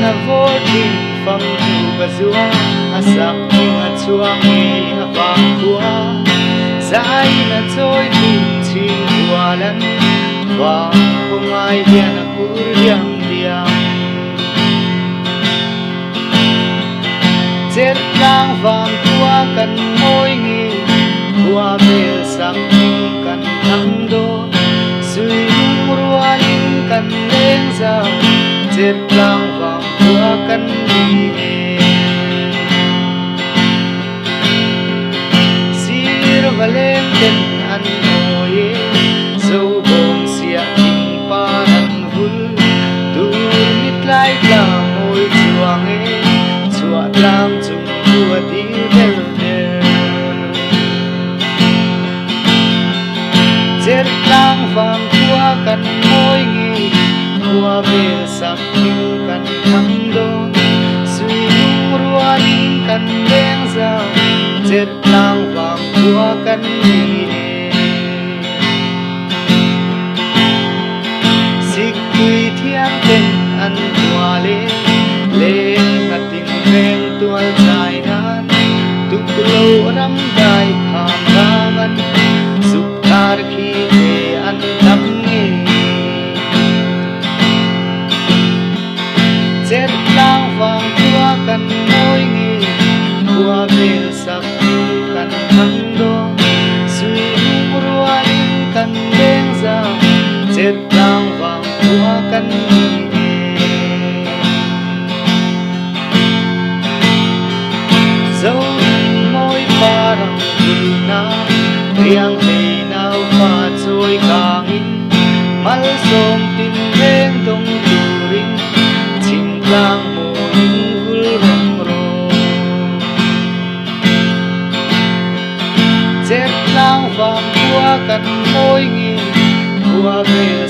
na voting phang tu ka zua asak tinga chuangi avang tua sai na choi tu chi walan wa kumai dia na kuryam diam chết lang vàng tua kan môi nghi tua bel sang kan thang do suy ruan kan leng ra chết lang vàng tua kan đi sir valem den an moye dâu bông sia ting paran vul tu mit lai la môi chuang e chuat lam chung tua ti del del chết lang vàng tua kan môi nghi tua bel sak ting kan thang do suy ruan kan leng ra chết lang vàng tua kan đi xích quy thiang tên an tua lên na ting veng tual chai nan tuk lo ram dai kham raman suk tar khi te an nam nge chết lang vàng tua kan môi nghi tua bel sak kan thang do suy ruan kan leng ra chết lang vàng tua kan đi dấu môi parang na riang thei nau pha trôi càng in mal som tin veng dong turing chim lang mo in vul rong ro chết lang vàng tua kan môi nghi tua bel